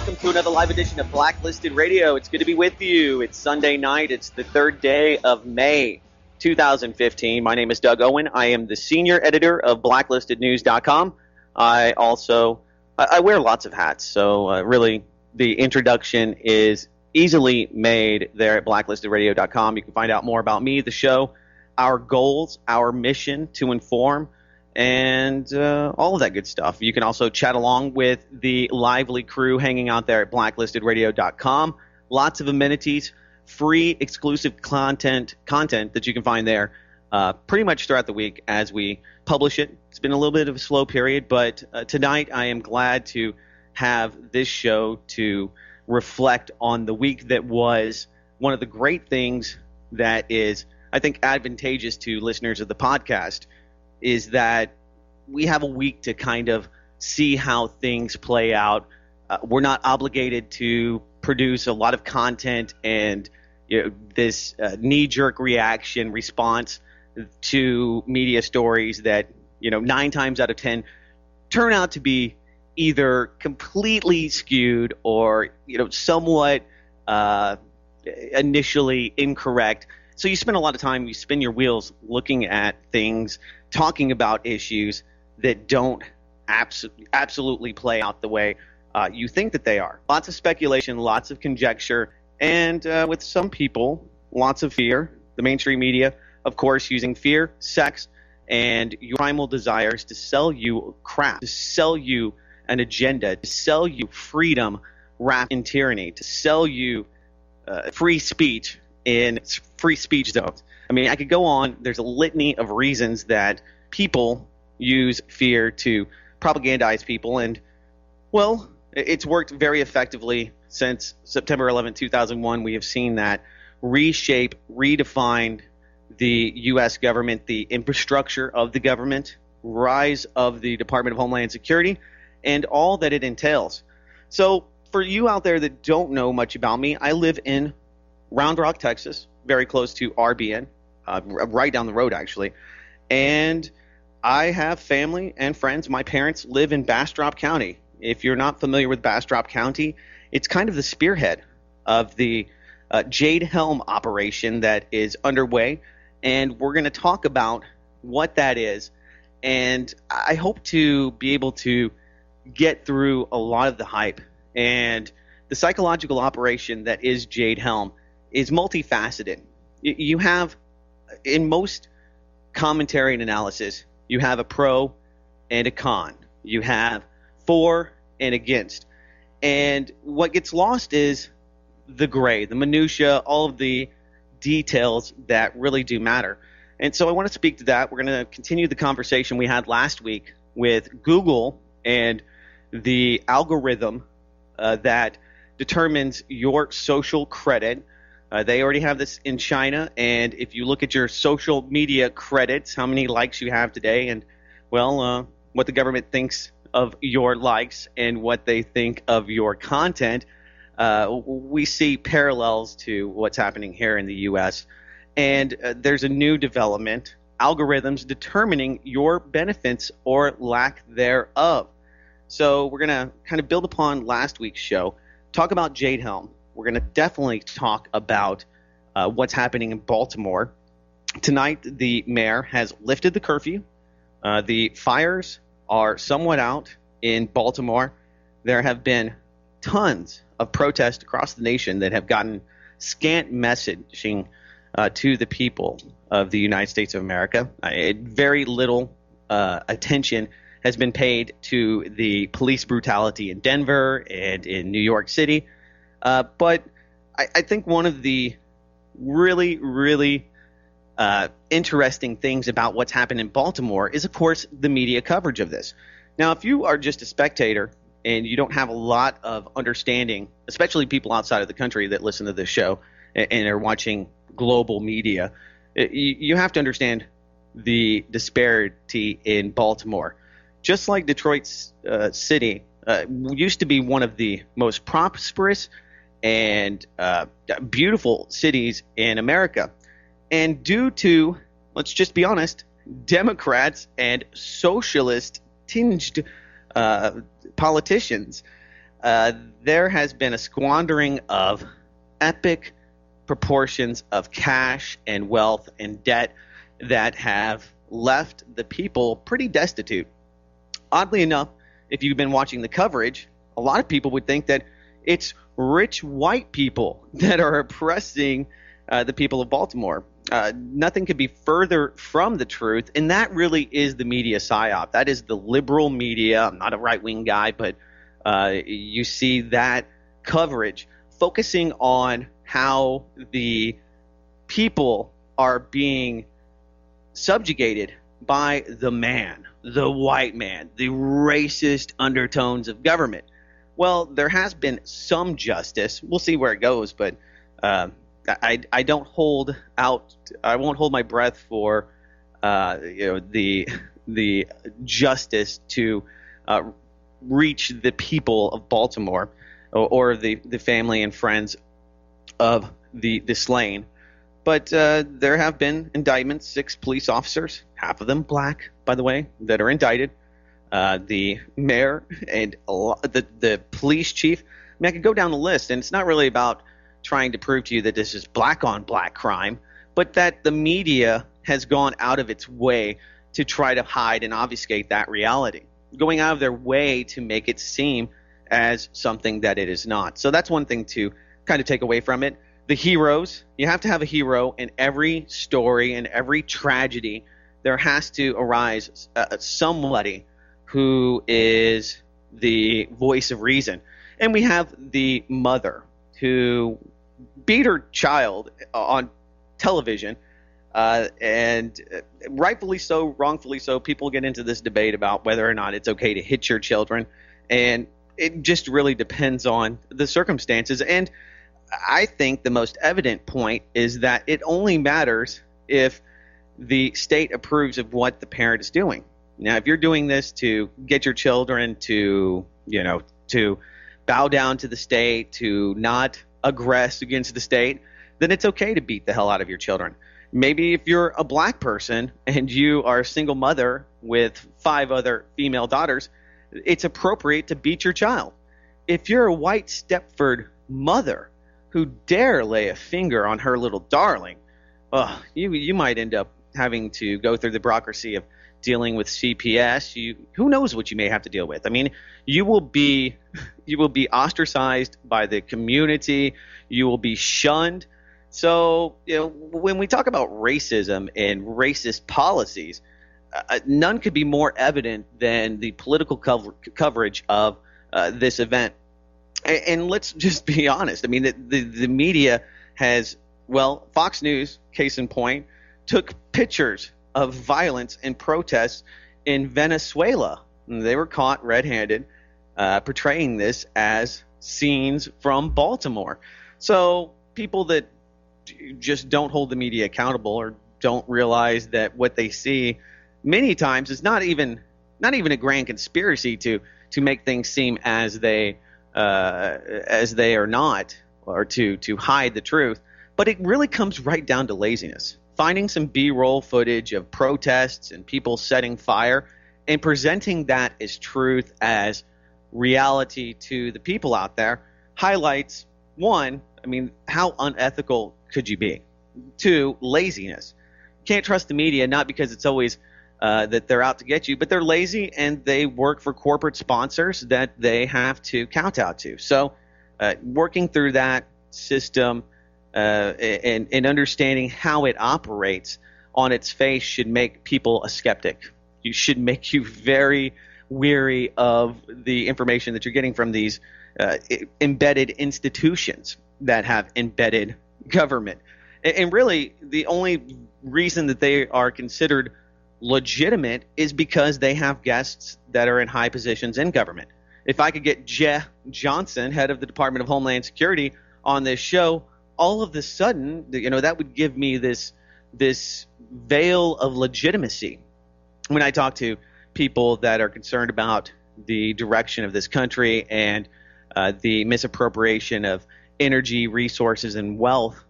welcome to another live edition of Blacklisted Radio. It's good to be with you. It's Sunday night. It's the third day of May 2015. My name is Doug Owen. I am the senior editor of blacklistednews.com. I wear lots of hats, so really the introduction is easily made there at blacklistedраdio.com. You can find out more about me, the show, our goals, our mission to inform, and all of that good stuff. You can also chat along with the lively crew hanging out there at blacklistedраdio.com. Lots of amenities, free exclusive content that you can find there pretty much throughout the week as we publish it. It's been a little bit of a slow period, but tonight I am glad to have this show to reflect on the week that was. One of the great things that is, I think, advantageous to listeners of the podcast is that we have a week to kind of see how things play out. We're not obligated to produce a lot of content and this knee-jerk reaction response to media stories that 9 times out of 10 turn out to be either completely skewed or somewhat initially incorrect. So you spend a lot of time, you spin your wheels looking at things, talking about issues that don't absolutely play out the way you think that they are. Lots of speculation, lots of conjecture, and with some people, lots of fear. The mainstream media, of course, using fear, sex, and your primal desires to sell you crap, to sell you an agenda, to sell you freedom wrapped in tyranny, to sell you free speech in free speech zones. I mean, I could go on. There's a litany of reasons that people use fear to propagandize people, and, well, it's worked very effectively since September 11, 2001. We have seen that reshape, redefine the U.S. government, the infrastructure of the government, rise of the Department of Homeland Security, and all that it entails. So for you out there that don't know much about me, I live in Round Rock, Texas, very close to RBN, right down the road, actually. And I have family and friends. My parents live in Bastrop County. If you're not familiar with Bastrop County, it's kind of the spearhead of the Jade Helm operation that is underway. And we're going to talk about what that is. And I hope to be able to get through a lot of the hype. And the psychological operation that is Jade Helm is multifaceted. You have, in most commentary and analysis, you have a pro and a con. You have for and against. And what gets lost is the gray, the minutia, all of the details that really do matter. And so I want to speak to that. We're going to continue the conversation we had last week with Google and the algorithm that determines your social credit. They already have this in China, and if you look at your social media credits, how many likes you have today, and, well, what the government thinks of your likes and what they think of your content, we see parallels to what's happening here in the U.S. And there's a new development, algorithms determining your benefits or lack thereof. So we're going to kind of build upon last week's show, talk about Jade Helm. We're going to definitely talk about what's happening in Baltimore. Tonight, the mayor has lifted the curfew. The fires are somewhat out in Baltimore. There have been tons of protests across the nation that have gotten scant messaging to the people of the United States of America. Very little attention has been paid to the police brutality in Denver and in New York City. But I think one of the really, really interesting things about what's happened in Baltimore is, of course, the media coverage of this. Now, if you are just a spectator and you don't have a lot of understanding, especially people outside of the country that listen to this show and are watching global media, you have to understand the disparity in Baltimore. Just like Detroit City used to be one of the most prosperous and beautiful cities in America. And due to, let's just be honest, Democrats and socialist-tinged politicians, there has been a squandering of epic proportions of cash and wealth and debt that have left the people pretty destitute. Oddly enough, if you've been watching the coverage, a lot of people would think that it's rich white people that are oppressing the people of Baltimore. Nothing could be further from the truth, and that really is the media psyop. That is the liberal media. I'm not a right-wing guy, but you see that coverage focusing on how the people are being subjugated by the man, the white man, the racist undertones of government. Well, there has been some justice. We'll see where it goes, but I don't hold out. I won't hold my breath for the justice to reach the people of Baltimore or the family and friends of the slain. But there have been indictments, 6 police officers, half of them black, by the way, that are indicted. The mayor and the police chief. I mean, I could go down the list, and it's not really about trying to prove to you that this is black on black crime, but that the media has gone out of its way to try to hide and obfuscate that reality, going out of their way to make it seem as something that it is not. So that's one thing to kind of take away from it. The heroes, you have to have a hero in every story and every tragedy. There has to arise somebody who is the voice of reason. And we have the mother who beat her child on television, and rightfully so, wrongfully so. People get into this debate about whether or not it's okay to hit your children, and it just really depends on the circumstances. And I think the most evident point is that it only matters if the state approves of what the parent is doing. Now, if you're doing this to get your children to bow down to the state, to not aggress against the state, then it's okay to beat the hell out of your children. Maybe if you're a black person and you are a single mother with 5 other female daughters, it's appropriate to beat your child. If you're a white Stepford mother who dare lay a finger on her little darling, you might end up having to go through the bureaucracy of dealing with CPS. Who knows what you may have to deal with. I mean, you will be ostracized by the community. You will be shunned. So, when we talk about racism and racist policies, none could be more evident than the political coverage of this event. And let's just be honest. I mean, the media has, Fox News, case in point, took pictures of violence and protests in Venezuela. They were caught red-handed portraying this as scenes from Baltimore. So people that just don't hold the media accountable or don't realize that what they see many times is not even a grand conspiracy to make things seem as they are not, or to hide the truth. But it really comes right down to laziness. Finding some B-roll footage of protests and people setting fire and presenting that as truth, as reality to the people out there, highlights, 1, I mean, how unethical could you be? 2, laziness. You can't trust the media, not because it's always that they're out to get you, but they're lazy and they work for corporate sponsors that they have to kowtow to. So working through that system and understanding how it operates on its face should make people a skeptic. You should make you very weary of the information that you're getting from these embedded institutions that have embedded government. And really, the only reason that they are considered legitimate is because they have guests that are in high positions in government. If I could get Jeff Johnson, head of the Department of Homeland Security, on this show, all of a sudden, that would give me this veil of legitimacy when I talk to people that are concerned about the direction of this country and the misappropriation of energy, resources, and wealth,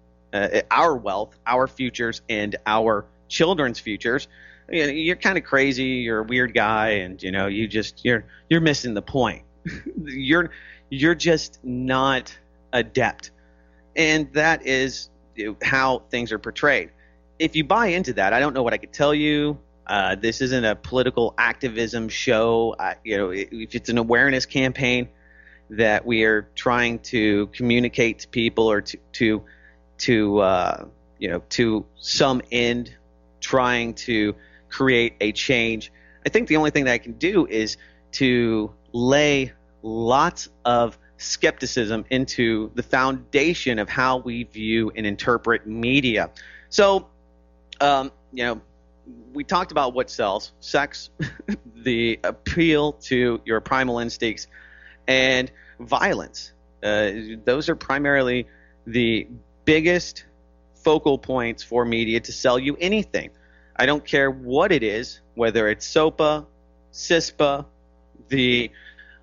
our futures, and our children's futures. You're kind of crazy. You're a weird guy, and you're missing the point. You're you're just not adept. And that is how things are portrayed. If you buy into that, I don't know what I could tell you. This isn't a political activism show. If it's an awareness campaign that we are trying to communicate to people or to some end, trying to create a change, I think the only thing that I can do is to lay lots of skepticism into the foundation of how we view and interpret media. So, we talked about what sells: sex, the appeal to your primal instincts, and violence. Those are primarily the biggest focal points for media to sell you anything. I don't care what it is, whether it's SOPA, CISPA, the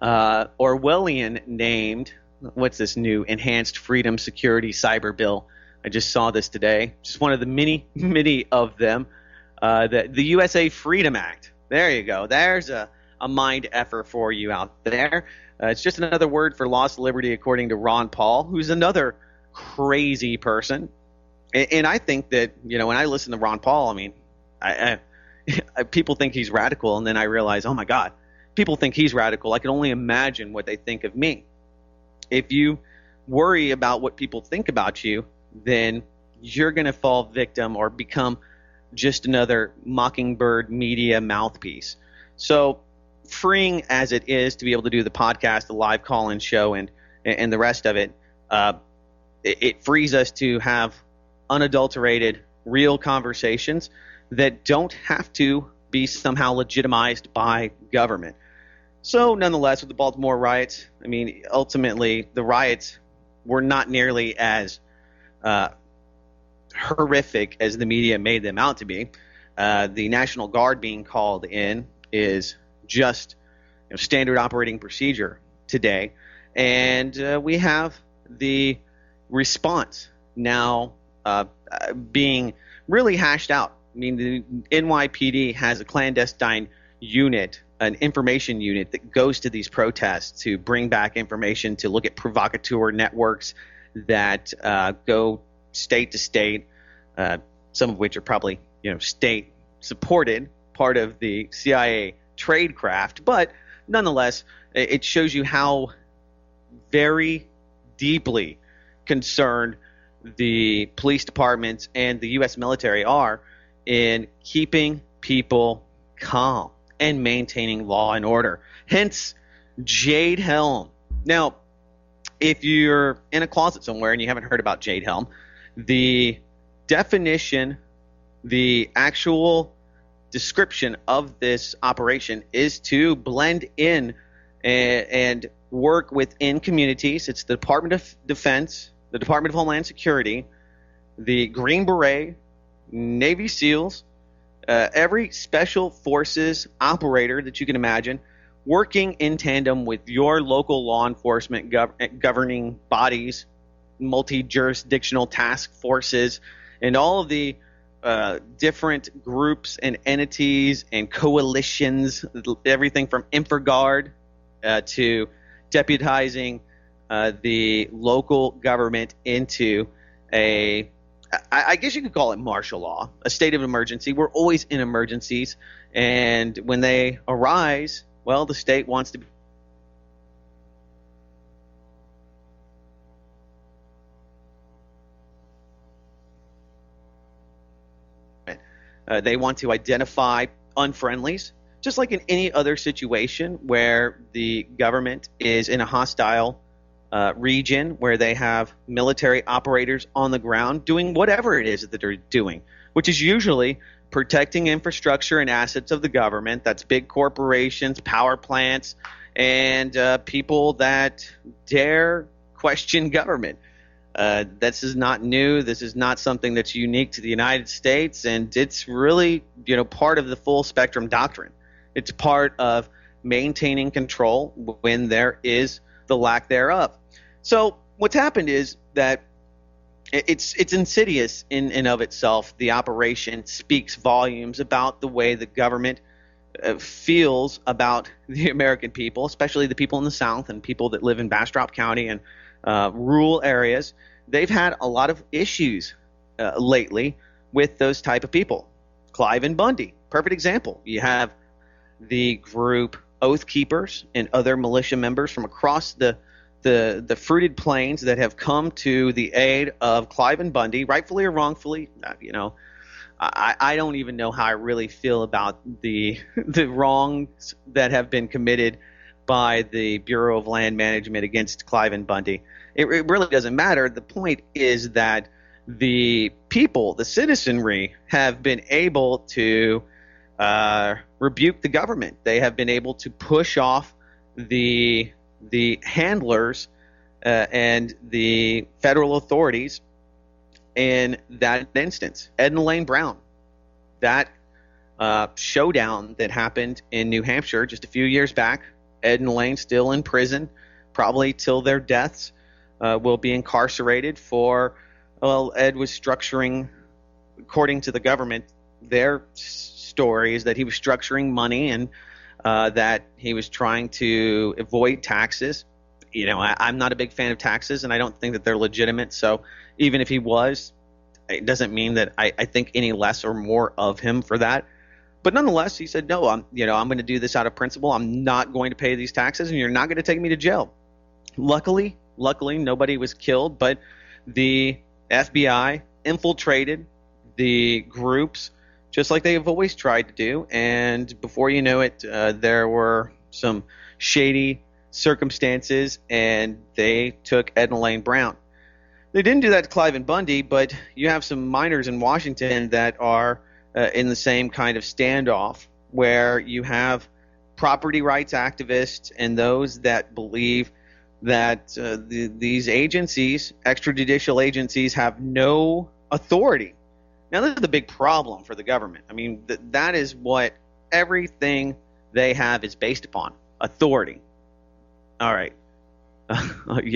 Orwellian named, what's this new Enhanced Freedom Security Cyber Bill? I just saw this today. Just one of the many of them. The USA Freedom Act. There you go. There's a mind effer for you out there. It's just another word for lost liberty, according to Ron Paul, who's another crazy person. And I think that, when I listen to Ron Paul, I mean, people think he's radical, and then I realize, oh my God, people think he's radical. I can only imagine what they think of me. If you worry about what people think about you, then you're going to fall victim or become just another mockingbird media mouthpiece. So freeing as it is to be able to do the podcast, the live call-in show, and the rest of it, it frees us to have unadulterated, real conversations that don't have to be somehow legitimized by government. So nonetheless, with the Baltimore riots, I mean, ultimately the riots were not nearly as horrific as the media made them out to be. The National Guard being called in is just standard operating procedure today. And we have the response now being really hashed out. I mean, the NYPD has a clandestine unit, an information unit that goes to these protests to bring back information, to look at provocateur networks that go state to state, some of which are probably state supported, part of the CIA tradecraft. But nonetheless, it shows you how very deeply concerned the police departments and the U.S. military are in keeping people calm and maintaining law and order. Hence, Jade Helm. Now, if you're in a closet somewhere and you haven't heard about Jade Helm, the definition, the actual description of this operation is to blend in and work within communities. It's the Department of Defense, the Department of Homeland Security, the Green Beret, Navy SEALs, every special forces operator that you can imagine, working in tandem with your local law enforcement governing bodies, multi-jurisdictional task forces, and all of the different groups and entities and coalitions, everything from InfraGard to deputizing the local government into I guess you could call it martial law, a state of emergency. We're always in emergencies, and when they arise, well, the state wants to be they want to identify unfriendlies, just like in any other situation where the government is in a hostile region where they have military operators on the ground doing whatever it is that they're doing, which is usually protecting infrastructure and assets of the government. That's big corporations, power plants, and people that dare question government. This is not new. This is not something that's unique to the United States, and it's really, part of the full spectrum doctrine. It's part of maintaining control when there is the lack thereof. So what's happened is that it's insidious in and of itself. The operation speaks volumes about the way the government feels about the American people, especially the people in the South and people that live in Bastrop County and rural areas. They've had a lot of issues lately with those type of people. Clive and Bundy, perfect example. You have the group Oath Keepers and other militia members from across the fruited plains that have come to the aid of Clive and Bundy, rightfully or wrongfully. I don't even know how I really feel about the wrongs that have been committed by the Bureau of Land Management against Clive and Bundy. It really doesn't matter. The point is that the people, the citizenry, have been able to rebuke the government. They have been able to push off the handlers and the federal authorities in that instance. Ed and Elaine Brown, that showdown that happened in New Hampshire just a few years back, Ed and Elaine still in prison, probably till their deaths, will be incarcerated for, well, Ed was structuring, according to the government, their story is that he was structuring money and that he was trying to avoid taxes. I'm not a big fan of taxes, and I don't think that they're legitimate. So even if he was, it doesn't mean that I think any less or more of him for that. But nonetheless, he said, no, I'm going to do this out of principle. I'm not going to pay these taxes, and you're not going to take me to jail. Luckily, nobody was killed, but the FBI infiltrated the groups just like they have always tried to do. And before you know it, there were some shady circumstances, and they took Ed and Elaine Brown. They didn't do that to Clive and Bundy, but you have some miners in Washington that are in the same kind of standoff, where you have property rights activists and those that believe that these agencies, extrajudicial agencies, have no authority. Now, this is the big problem for the government. I mean, that is what everything they have is based upon: authority. All right.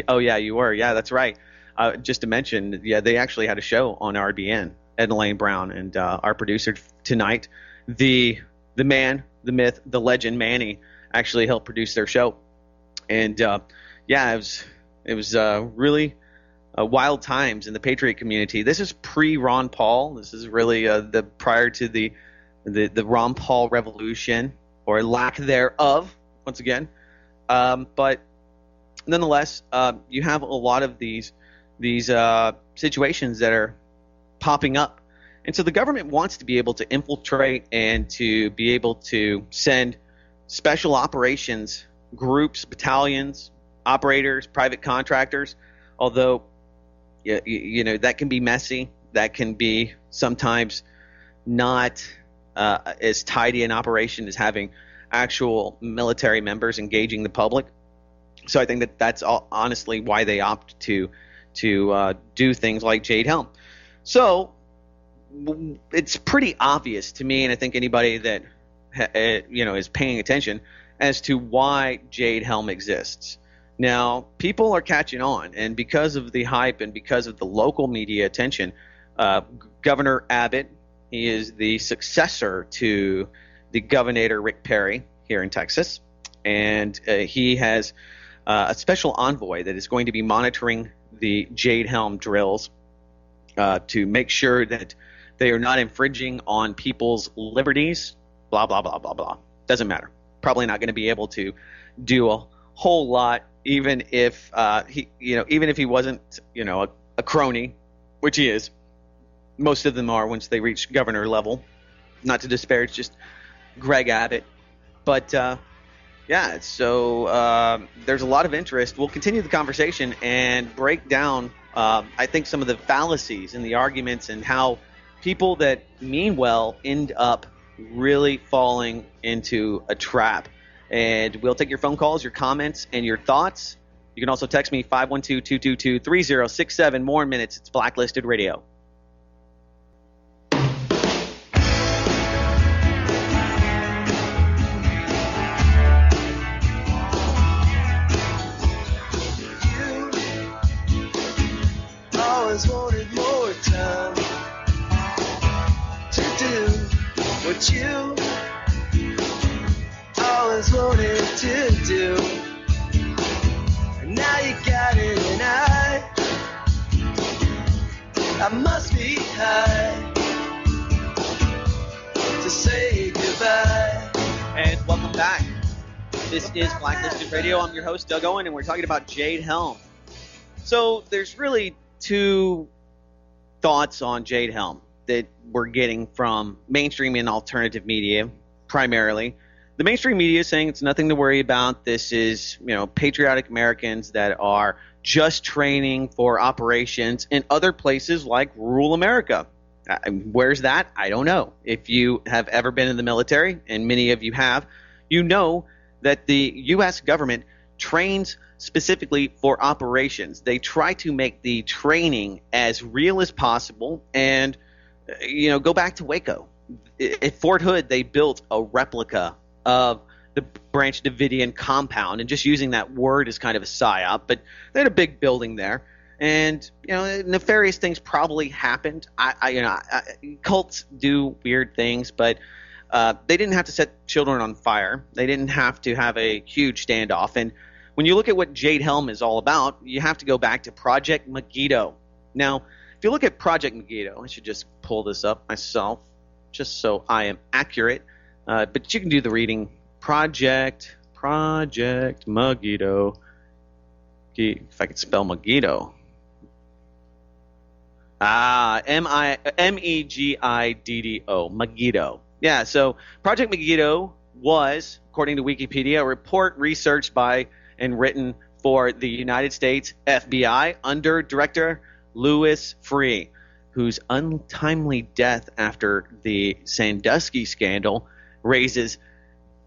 Oh, yeah, you were. Yeah, that's right. Just to mention, yeah, they actually had a show on RBN, Ed and Elaine Brown, and our producer tonight, the man, the myth, the legend, Manny, actually helped produce their show. And, yeah, it was really wild times in the Patriot community. This is pre-Ron Paul. This is really the prior to the Ron Paul revolution, or lack thereof, once again. But nonetheless, you have a lot of these situations that are popping up. And so the government wants to be able to infiltrate and to be able to send special operations groups, battalions, operators, private contractors, although that can be messy. That can be sometimes not as tidy an operation as having actual military members engaging the public. So I think that that's honestly why they opt to do things like Jade Helm. So it's pretty obvious to me, and I think anybody that is paying attention, as to why Jade Helm exists. Now, people are catching on, and because of the hype and because of the local media attention, Governor Abbott, he is the successor to the Governor Rick Perry here in Texas, and he has a special envoy that is going to be monitoring the Jade Helm drills to make sure that they are not infringing on people's liberties, blah, blah, blah, blah, blah. Doesn't matter. Probably not going to be able to do a whole lot, even if he wasn't, a crony, which he is. Most of them are once they reach governor level. Not to disparage just Greg Abbott, but yeah. So there's a lot of interest. We'll continue the conversation and break down, I think, some of the fallacies in the arguments and how people that mean well end up really falling into a trap. And we'll take your phone calls, your comments, and your thoughts. You can also text me 512-222-3067. More minutes. It's Blacklisted Radio. You always wanted more time to do what you do. And now you got it, and I must be high to say goodbye. And welcome back. This is Blacklisted Radio. I'm your host, Doug Owen, and we're talking about Jade Helm. So there's really two thoughts on Jade Helm that we're getting from mainstream and alternative media, primarily. The mainstream media is saying it's nothing to worry about. This is, patriotic Americans that are just training for operations in other places like rural America. Where's that? I don't know. If you have ever been in the military, and many of you have, you know that the U.S. government trains specifically for operations. They try to make the training as real as possible. And, go back to Waco. At Fort Hood, they built a replica of the Branch Davidian compound, and just using that word is kind of a psyop, but they had a big building there. And, nefarious things probably happened. Cults do weird things, but they didn't have to set children on fire. They didn't have to have a huge standoff. And when you look at what Jade Helm is all about, you have to go back to Project Megiddo. Now, if you look at Project Megiddo, I should just pull this up myself just so I am accurate. But you can do the reading. Project Megiddo. If I could spell Megiddo. Megiddo. Megiddo. Yeah, so Project Megiddo was, according to Wikipedia, a report researched by and written for the United States FBI under Director Louis Freeh, whose untimely death after the Sandusky scandal raises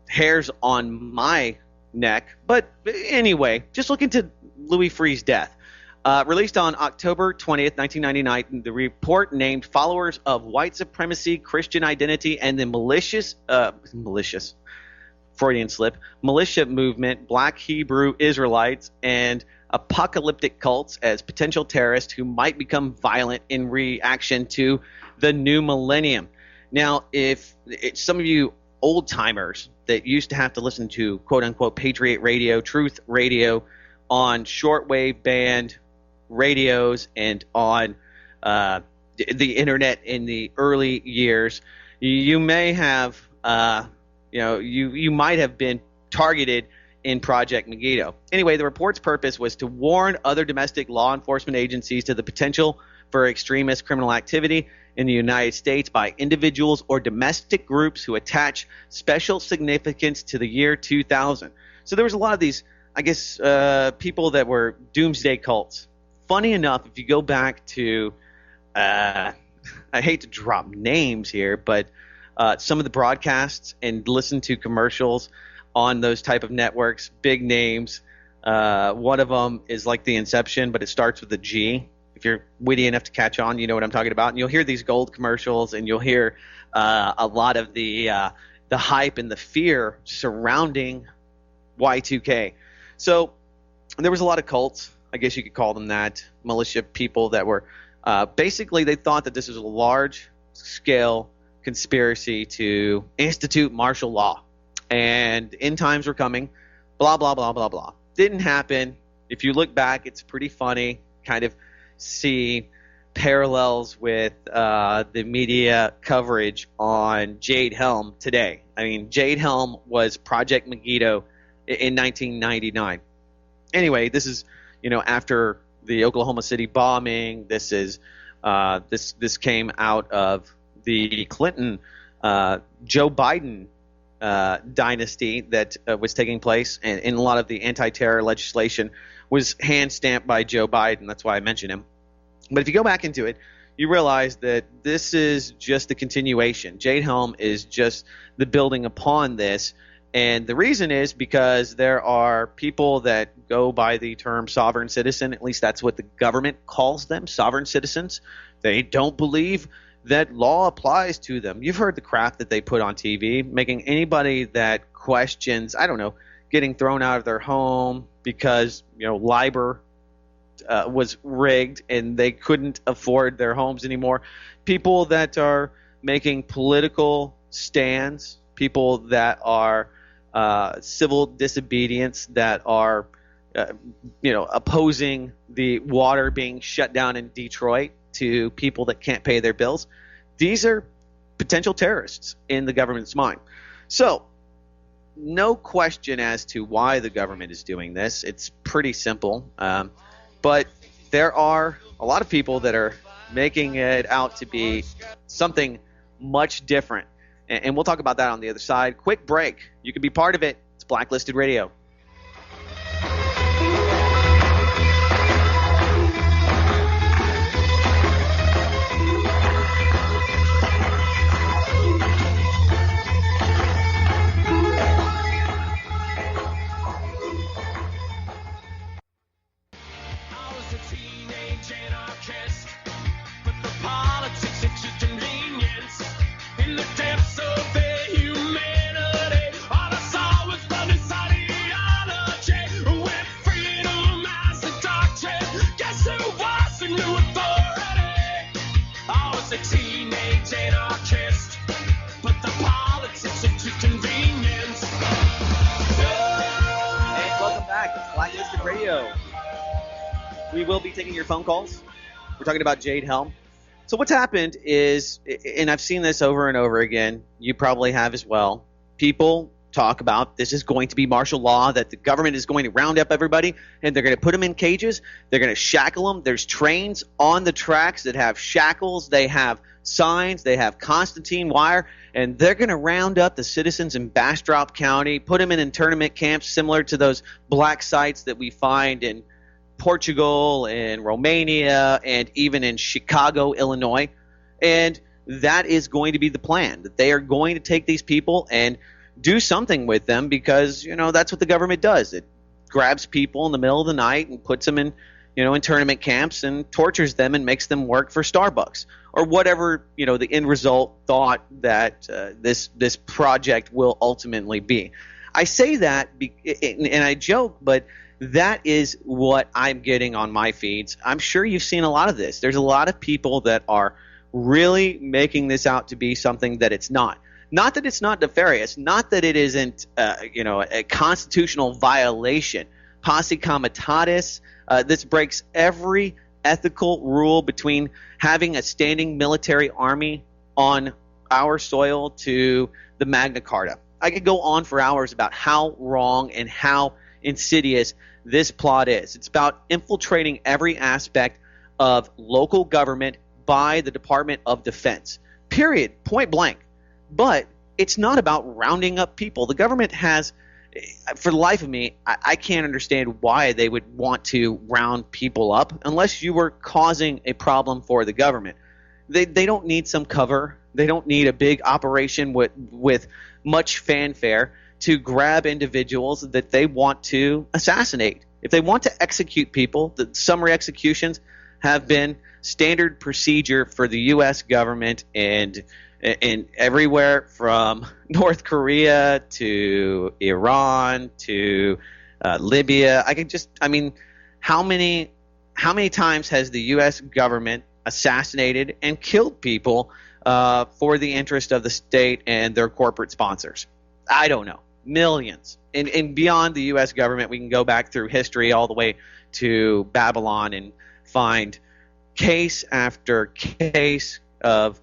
hairs on my neck. But anyway, just look into Louis Freeh's death. Released on October 20th, 1999, the report named followers of white supremacy, Christian identity, and the malicious Freudian slip, militia movement, Black Hebrew Israelites, and apocalyptic cults as potential terrorists who might become violent in reaction to the new millennium. Now, if some of you old-timers that used to have to listen to quote-unquote Patriot Radio, Truth Radio on shortwave band radios and on the internet in the early years, you may have you might have been targeted in Project Megiddo. Anyway, the report's purpose was to warn other domestic law enforcement agencies to the potential for extremist criminal activity in the United States by individuals or domestic groups who attach special significance to the year 2000. So there was a lot of these, people that were doomsday cults. Funny enough, if you go back to, I hate to drop names here, but some of the broadcasts and listen to commercials on those type of networks, big names. One of them is like The Inception, but it starts with a G. If you're witty enough to catch on, you know what I'm talking about. And you'll hear these gold commercials, and you'll hear a lot of the hype and the fear surrounding Y2K. So there was a lot of cults, I guess you could call them that, militia people that were basically they thought that this was a large-scale conspiracy to institute martial law. And end times were coming, blah, blah, blah, blah, blah. Didn't happen. If you look back, it's pretty funny, kind of see parallels with the media coverage on Jade Helm today. I mean, Jade Helm was Project Megiddo in 1999. Anyway, this is, after the Oklahoma City bombing. This is this came out of the Clinton Joe Biden dynasty that was taking place, and a lot of the anti-terror legislation was hand-stamped by Joe Biden. That's why I mention him. But if you go back into it, you realize that this is just the continuation. Jade Helm is just the building upon this. And the reason is because there are people that go by the term sovereign citizen. At least that's what the government calls them, sovereign citizens. They don't believe that law applies to them. You've heard the crap that they put on TV, making anybody that questions, getting thrown out of their home because, LIBOR was rigged and they couldn't afford their homes anymore. People that are making political stands, people that are civil disobedience that are opposing the water being shut down in Detroit to people that can't pay their bills. These are potential terrorists in the government's mind. So no question as to why the government is doing this. It's pretty simple. But there are a lot of people that are making it out to be something much different. And we'll talk about that on the other side. Quick break. You can be part of it. It's Blacklisted Radio. We will be taking your phone calls. We're talking about Jade Helm. So what's happened is, and I've seen this over and over again, you probably have as well, people talk about this is going to be martial law, that the government is going to round up everybody and they're going to put them in cages. They're going to shackle them. There's trains on the tracks that have shackles. They have signs. They have Constantine wire. And they're going to round up the citizens in Bastrop County, put them in internment camps similar to those black sites that we find in Portugal and Romania and even in Chicago, Illinois. And that is going to be the plan, that they are going to take these people and do something with them because, that's what the government does. It grabs people in the middle of the night and puts them in, internment camps and tortures them and makes them work for Starbucks or whatever, the end result thought that this project will ultimately be. I say that and I joke, but that is what I'm getting on my feeds. I'm sure you've seen a lot of this. There's a lot of people that are really making this out to be something that it's not. Not that it's not nefarious, not that it isn't, a constitutional violation. Posse comitatus. This breaks every ethical rule between having a standing military army on our soil to the Magna Carta. I could go on for hours about how wrong and how insidious this plot is. It's about infiltrating every aspect of local government by the Department of Defense. Period. Point blank. But it's not about rounding up people. The government has, for the life of me, I can't understand why they would want to round people up unless you were causing a problem for the government. They don't need some cover. They don't need a big operation with much fanfare to grab individuals that they want to assassinate. If they want to execute people, the summary executions have been standard procedure for the U.S. government and everywhere from North Korea to Iran to Libya. How many times has the U.S. government assassinated and killed people for the interest of the state and their corporate sponsors? I don't know. Millions. And beyond the U.S. government, we can go back through history all the way to Babylon and find case after case of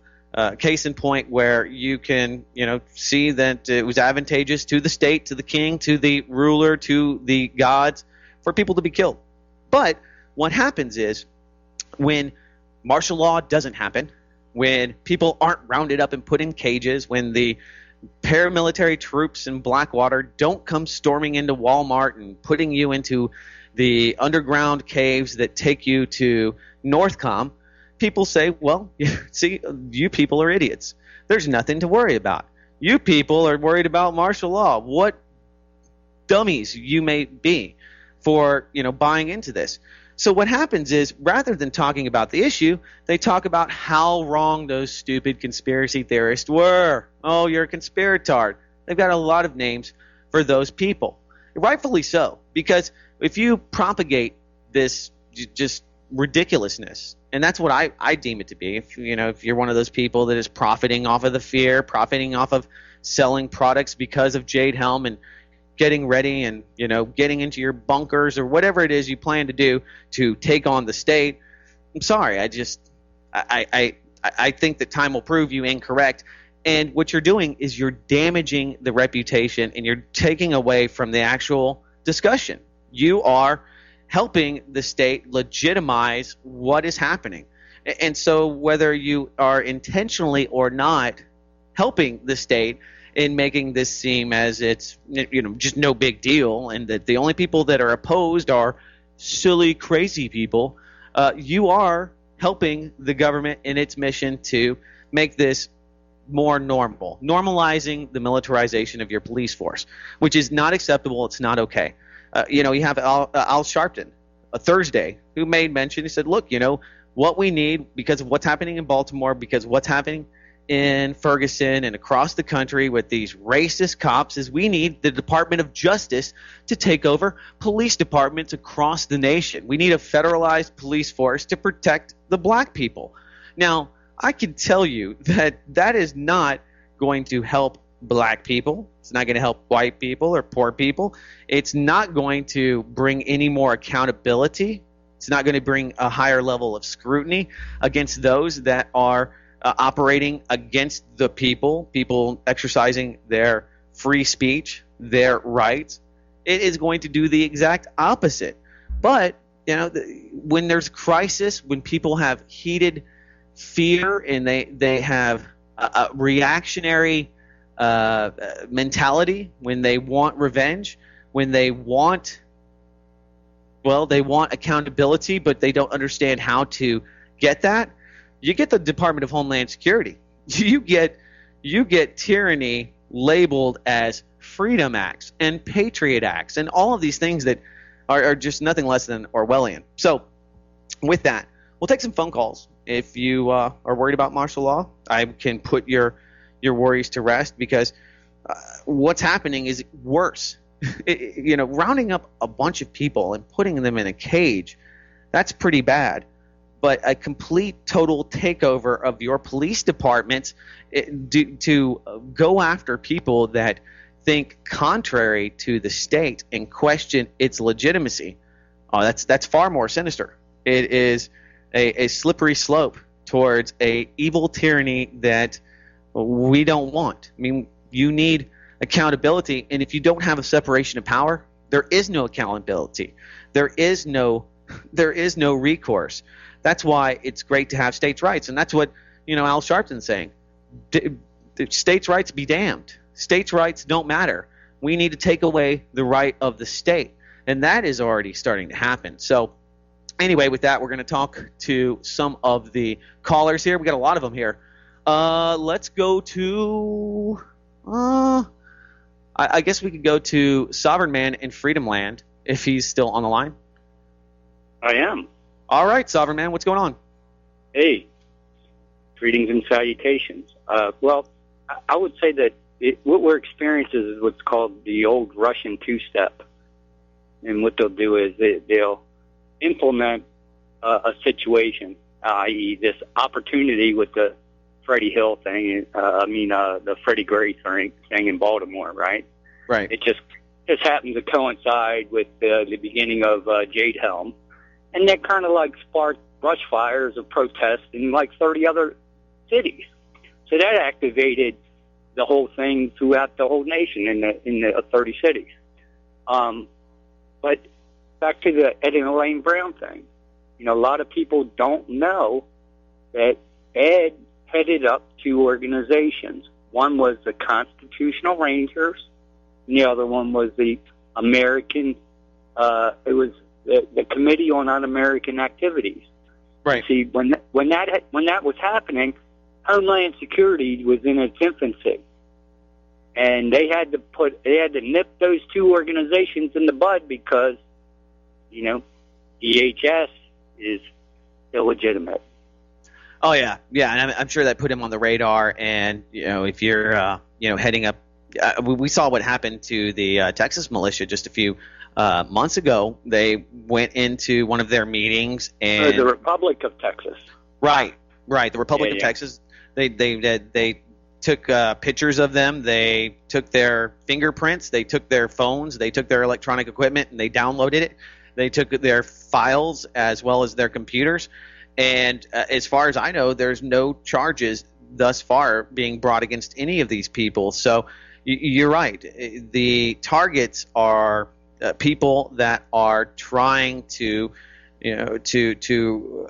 case in point where you can see that it was advantageous to the state, to the king, to the ruler, to the gods for people to be killed. But what happens is when martial law doesn't happen, when people aren't rounded up and put in cages, when the paramilitary troops in Blackwater don't come storming into Walmart and putting you into the underground caves that take you to Northcom, people say, well, see, you people are idiots. There's nothing to worry about. You people are worried about martial law. What dummies you may be for, buying into this. So what happens is, rather than talking about the issue, they talk about how wrong those stupid conspiracy theorists were. Oh, you're a conspiratard. They've got a lot of names for those people. Rightfully so, because if you propagate this just ridiculousness, and that's what I deem it to be, if you're one of those people that is profiting off of the fear, profiting off of selling products because of Jade Helm, and getting ready and, getting into your bunkers or whatever it is you plan to do to take on the state. I'm sorry. I think that time will prove you incorrect. And what you're doing is you're damaging the reputation and you're taking away from the actual discussion. You are helping the state legitimize what is happening. And so whether you are intentionally or not helping the state in making this seem as it's just no big deal and that the only people that are opposed are silly, crazy people, you are helping the government in its mission to make this more normal, normalizing the militarization of your police force, which is not acceptable. It's not okay. You have Al Sharpton, a Thursday, who made mention. He said, look, what we need because of what's happening in Baltimore, because of what's happening in Ferguson and across the country with these racist cops, is we need the Department of Justice to take over police departments across the nation. We need a federalized police force to protect the black people. Now, I can tell you that is not going to help black people. It's not going to help white people or poor people. It's not going to bring any more accountability. It's not going to bring a higher level of scrutiny against those that are operating against the people exercising their free speech, their rights. It is going to do the exact opposite. But, when there's crisis, when people have heated fear and they have a reactionary mentality, when they want revenge, when they want accountability, but they don't understand how to get that, you get the Department of Homeland Security. You get tyranny labeled as Freedom Acts and Patriot Acts and all of these things that are just nothing less than Orwellian. So with that, we'll take some phone calls. If you are worried about martial law, I can put your worries to rest, because what's happening is worse. Rounding up a bunch of people and putting them in a cage, that's pretty bad. But a complete, total takeover of your police departments to go after people that think contrary to the state and question its legitimacy, that's far more sinister. It is a slippery slope towards a evil tyranny that we don't want. I mean, you need accountability, and if you don't have a separation of power, there is no accountability. There is no recourse. That's why it's great to have states' rights, and that's what Al Sharpton's saying. States' rights be damned. States' rights don't matter. We need to take away the right of the state, and that is already starting to happen. So anyway, with that, we're going to talk to some of the callers here. We got a lot of them here. Let's go to I guess we could go to Sovereign Man in Freedom Land if he's still on the line. I am. All right, Sovereign Man, what's going on? Hey, greetings and salutations. Well, I would say that what we're experiencing is what's called the old Russian two-step. And what they'll do is they'll implement a situation, i.e. this opportunity with the Freddie Hill thing, the Freddie Gray thing in Baltimore, right? Right. It just happened to coincide with the beginning of Jade Helm. And that kind of sparked brush fires of protest in 30 other cities. So that activated the whole thing throughout the whole nation in the 30 cities. But back to the Ed and Elaine Brown thing, a lot of people don't know that Ed headed up two organizations. One was the Constitutional Rangers, and the other one was the American. It was the Committee on Un-American Activities. Right. See, when that was happening, Homeland Security was in its infancy, and they had to nip those two organizations in the bud because, DHS is illegitimate. Oh yeah, and I'm sure that put him on the radar. And if you're heading up, we saw what happened to the Texas militia just a few months ago. They went into one of their meetings and the Republic of Texas. Right. The Republic of Texas. They took pictures of them. They took their fingerprints. They took their phones. They took their electronic equipment, and they downloaded it. They took their files as well as their computers. And as far as I know, there's no charges thus far being brought against any of these people. So you're right. The targets are people that are trying to, to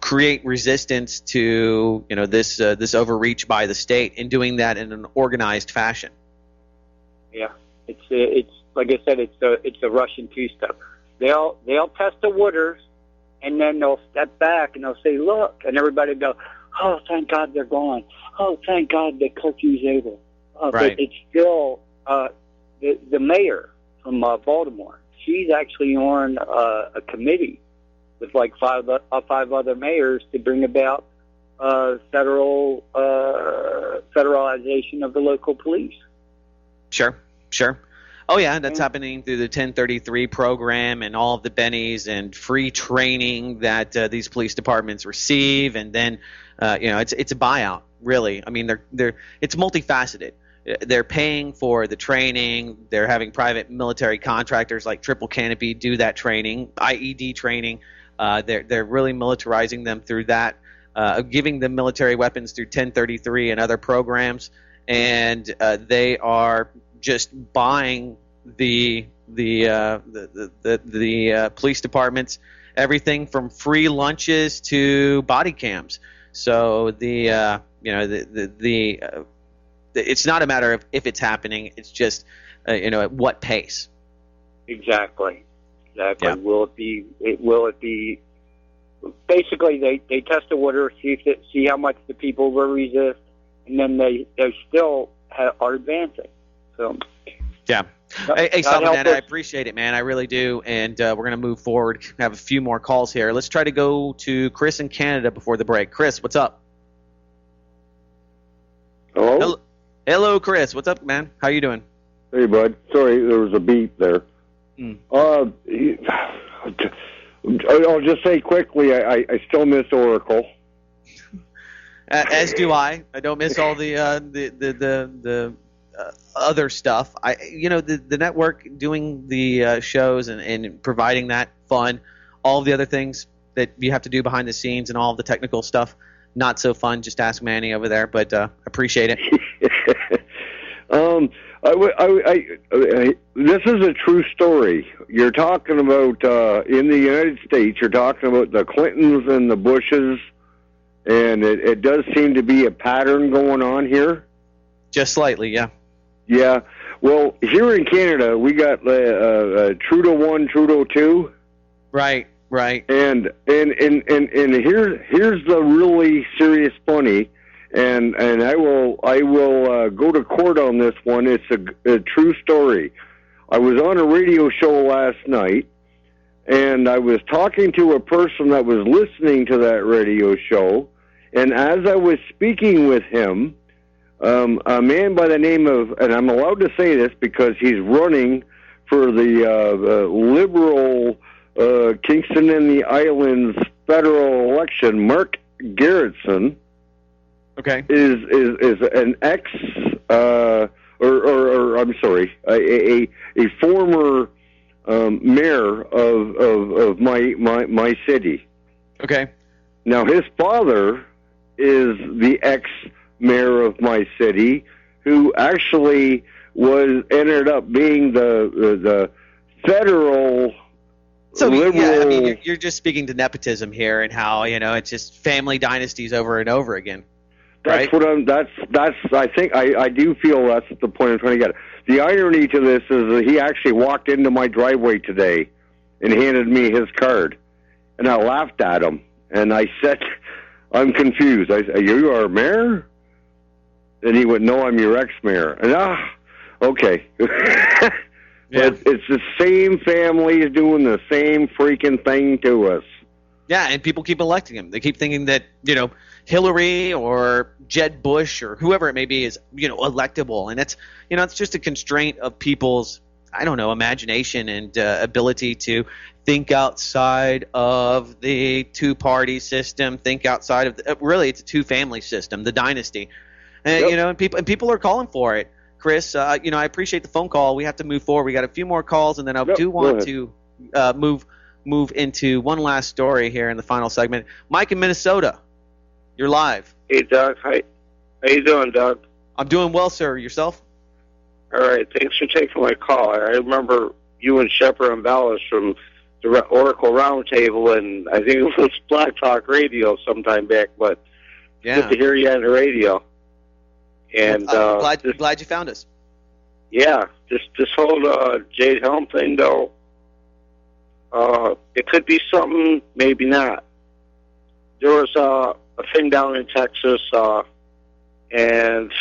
create resistance to, this overreach by the state, and doing that in an organized fashion. Yeah, it's like I said, it's a Russian two-step. They'll test the waters, and then they'll step back and they'll say, "Look," and everybody will go, "Oh, thank God they're gone. Oh, thank God the curfew's over." Right. But it's still the mayor from Baltimore. She's actually on a committee with like five other mayors to bring about federalization of the local police. Sure. Oh, yeah, that's happening through the 1033 program and all of the bennies and free training that these police departments receive. And then, it's a buyout, really. I mean, it's multifaceted. They're paying for the training. They're having private military contractors like Triple Canopy do that training, IED training. They're really militarizing them through that, giving them military weapons through 1033 and other programs. And they are just buying the police departments everything from free lunches to body cams. So it's not a matter of if it's happening; it's just at what pace. Exactly. Yeah. Will it be? Basically, they test the water, see how much the people will resist, and then they still are advancing. So. Yeah. Hey, Salvadan, I appreciate it, man. I really do. And we're going to move forward. Have a few more calls here. Let's try to go to Chris in Canada before the break. Chris, what's up? Hello? Hello, Chris. What's up, man? How you doing? Hey, bud. Sorry, there was a beep there. I'll just say quickly, I still miss Oracle. As do I. I don't miss all the other stuff. The network doing the shows and providing that fun, all of the other things that you have to do behind the scenes and all of the technical stuff, not so fun. Just ask Manny over there, but appreciate it. This is a true story. You're talking about in the United States. You're talking about the Clintons and the Bushes, and it does seem to be a pattern going on here. Just slightly, yeah. Yeah. Well, here in Canada, we got Trudeau 1, Trudeau 2. Right. And here's the really serious funny, and I will go to court on this one. It's a true story. I was on a radio show last night, and I was talking to a person that was listening to that radio show, and as I was speaking with him, a man by the name of, and I'm allowed to say this because he's running for the Liberal Kingston and the Islands federal election, Mark Garretson, okay, is an ex, or I'm sorry, a former mayor of my city. Okay. Now his father is the ex-mayor of my city, who actually ended up being the federal. So liberal. yeah, I mean, you're just speaking to nepotism here and how it's just family dynasties over and over again. That's right? I think I do feel that's the point I'm trying to get. The irony to this is that he actually walked into my driveway today and handed me his card, and I laughed at him and I said, "I'm confused." I said, "You are mayor?" And he went, "No, I'm your ex-mayor." And okay. Yeah. But it's the same families doing the same freaking thing to us. Yeah, and people keep electing him. They keep thinking that, Hillary or Jed Bush or whoever it may be is, electable. And it's just a constraint of people's, imagination and ability to think outside of the two-party system, think outside of really it's a two-family system, the dynasty. And Yep. you know, and people are calling for it. Chris, you know, I appreciate the phone call. We have to move forward. We got a few more calls, and then I Yep, do go want ahead. to move into one last story here in the final segment. Mike in Minnesota, you're live. Hey, Doug. How you doing, Doug? I'm doing well, sir. Yourself? All right. Thanks for taking my call. I remember you and Shepard and Ballas from the Oracle Roundtable, and I think it was Black Talk Radio sometime back, but Yeah. good to hear you on the radio. And glad you found us. yeah, this whole Jade Helm thing, though, it could be something, maybe not. There was a thing down in Texas, and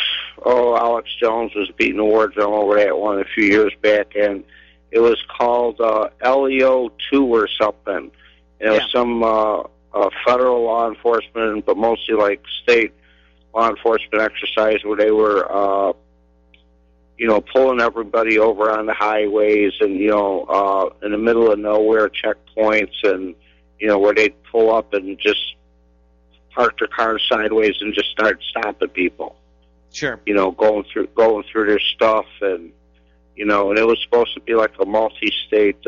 Alex Jones was beating the war drum over that one a few years back, and it was called LEO 2 or something. And it was some federal law enforcement, but mostly like state law enforcement exercise where they were, pulling everybody over on the highways and, in the middle of nowhere checkpoints and, where they'd pull up and just park their cars sideways and just start stopping people. Sure. Going through their stuff and, and it was supposed to be like a multi-state,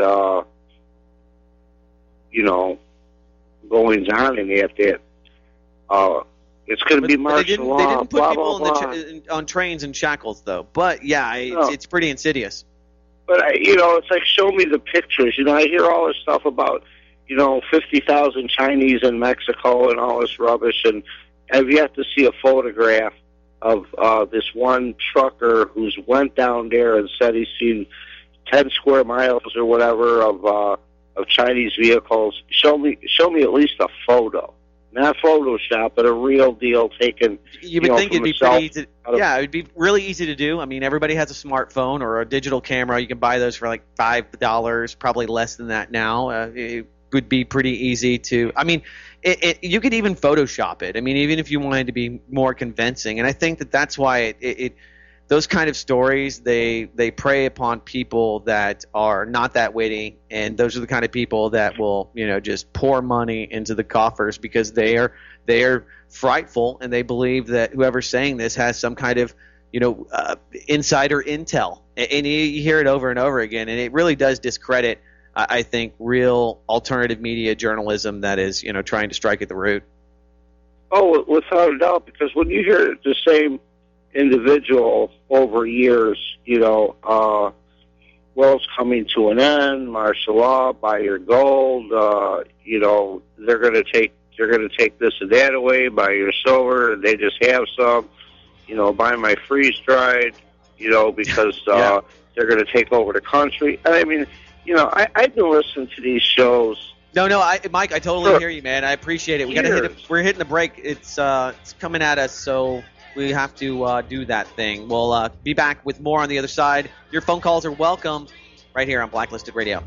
goings on in that. It's going to be martial law. They didn't put blah, people blah, on trains and shackles, though. But yeah, it's pretty insidious. But it's like, show me the pictures. I hear all this stuff about 50,000 Chinese in Mexico and all this rubbish, and I've yet to see a photograph of this one trucker who's went down there and said he's seen 10 square miles or whatever of Chinese vehicles. Show me at least a photo. Not Photoshop, but a real deal taken. You would think it'd be pretty easy. Yeah, it would be really easy to do. I mean, everybody has a smartphone or a digital camera. You can buy those for like $5, probably less than that now. It would be pretty easy to. I mean, you could even Photoshop it. I mean, even if you wanted to be more convincing. And I think that's why those kind of stories, they prey upon people that are not that witty, and those are the kind of people that will just pour money into the coffers because they are frightful, and they believe that whoever's saying this has some kind of insider intel, and you hear it over and over again, and it really does discredit I think real alternative media journalism that is trying to strike at the root. Oh, without a doubt, because when you hear the same individual over years, world's coming to an end, martial law, buy your gold, they're going to take this and that away, buy your silver, and they just have some, buy my freeze dried, because they're going to take over the country. I mean, I've been listening to these shows. No, Mike, I totally hear you, man. I appreciate it. We got to hit it. We're hitting the break. It's coming at us, so we have to do that thing. We'll be back with more on the other side. Your phone calls are welcome right here on Blacklisted Radio.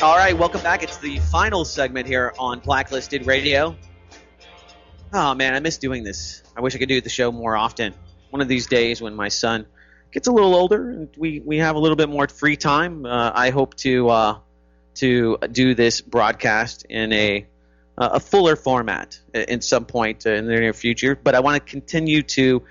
All right, welcome back. It's the final segment here on Blacklisted Radio. Oh, man, I miss doing this. I wish I could do the show more often. One of these days when my son gets a little older and we have a little bit more free time, I hope to do this broadcast in a fuller format in some point in the near future. But I want to continue to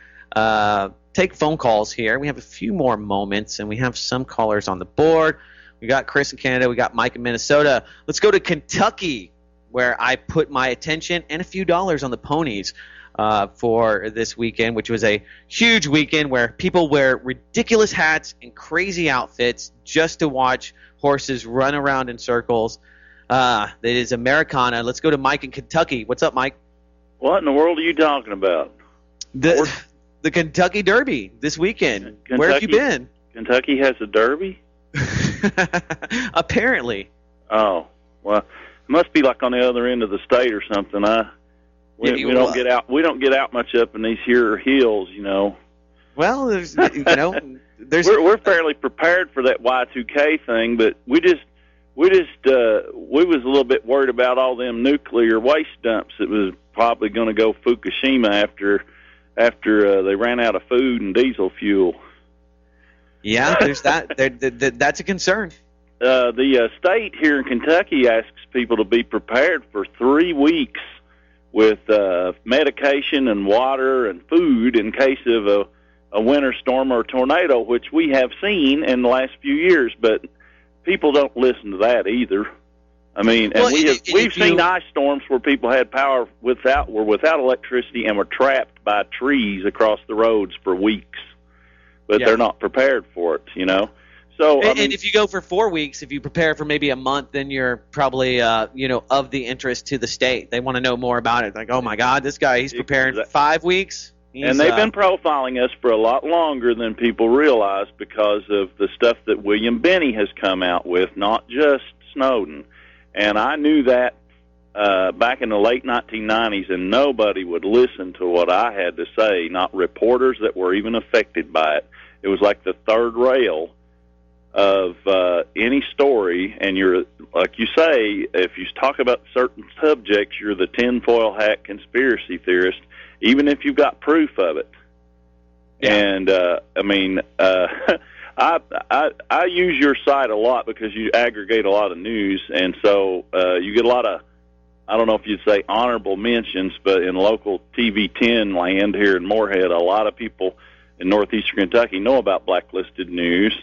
take phone calls here. We have a few more moments, and we have some callers on the board. We got Chris in Canada. We got Mike in Minnesota. Let's go to Kentucky, where I put my attention and a few dollars on the ponies for this weekend, which was a huge weekend where people wear ridiculous hats and crazy outfits just to watch horses run around in circles. It is Americana. Let's go to Mike in Kentucky. What's up, Mike? What in the world are you talking about? The Kentucky Derby this weekend. Where have you been? Kentucky has a Derby? Apparently. Oh, well, it must be like on the other end of the state or something. We don't get out. We don't get out much up in these here hills, Well, Well, there's we're fairly prepared for that Y2K thing, but we was a little bit worried about all them nuclear waste dumps that was probably going to go Fukushima after they ran out of food and diesel fuel. Yeah, there's that. That's a concern. The state here in Kentucky asks people to be prepared for 3 weeks with medication and water and food in case of a winter storm or a tornado, which we have seen in the last few years, but people don't listen to that either. I mean, and we've seen ice storms where people had power without electricity and were trapped by trees across the roads for weeks, but they're not prepared for it, you know. So, and if you go for 4 weeks, if you prepare for maybe a month, then you're probably, of the interest to the state. They want to know more about it. Like, oh my God, this guy, he's preparing for 5 weeks. And they've been profiling us for a lot longer than people realize because of the stuff that William Binney has come out with, not just Snowden. And I knew that back in the late 1990s, and nobody would listen to what I had to say, not reporters that were even affected by it. It was like the third rail of any story, and you're, like you say, if you talk about certain subjects, you're the tinfoil hat conspiracy theorist, even if you've got proof of it. Yeah. And I use your site a lot because you aggregate a lot of news, and so you get a lot of, I don't know if you'd say honorable mentions, but in local TV 10 land here in Moorhead, a lot of people in northeastern Kentucky know about Blacklisted News,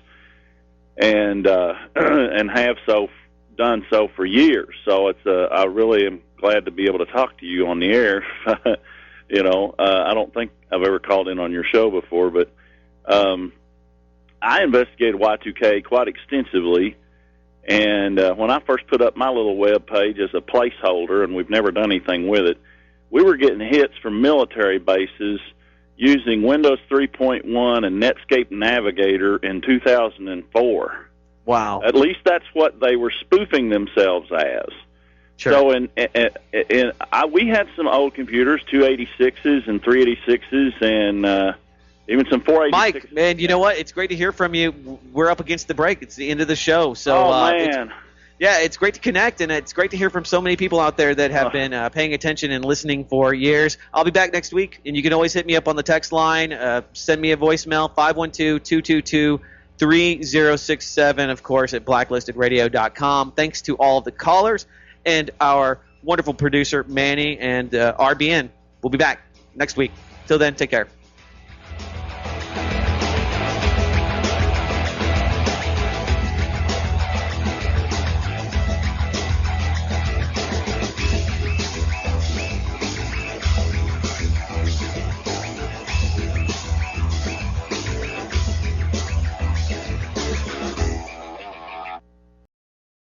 and have done so for years. So it's I really am glad to be able to talk to you on the air. I don't think I've ever called in on your show before, but I investigated Y2K quite extensively, and when I first put up my little web page as a placeholder, and we've never done anything with it, we were getting hits from military bases using Windows 3.1 and Netscape Navigator in 2004. Wow. At least that's what they were spoofing themselves as. Sure. So we had some old computers, 286s and 386s, and even some 486s. Mike, man, you know what? It's great to hear from you. We're up against the break. It's the end of the show. So, man. It's great to connect, and it's great to hear from so many people out there that have been paying attention and listening for years. I'll be back next week, and you can always hit me up on the text line. Send me a voicemail, 512-222-3067, of course, at blacklistedradio.com. Thanks to all of the callers and our wonderful producer, Manny, and RBN. We'll be back next week. Till then, take care.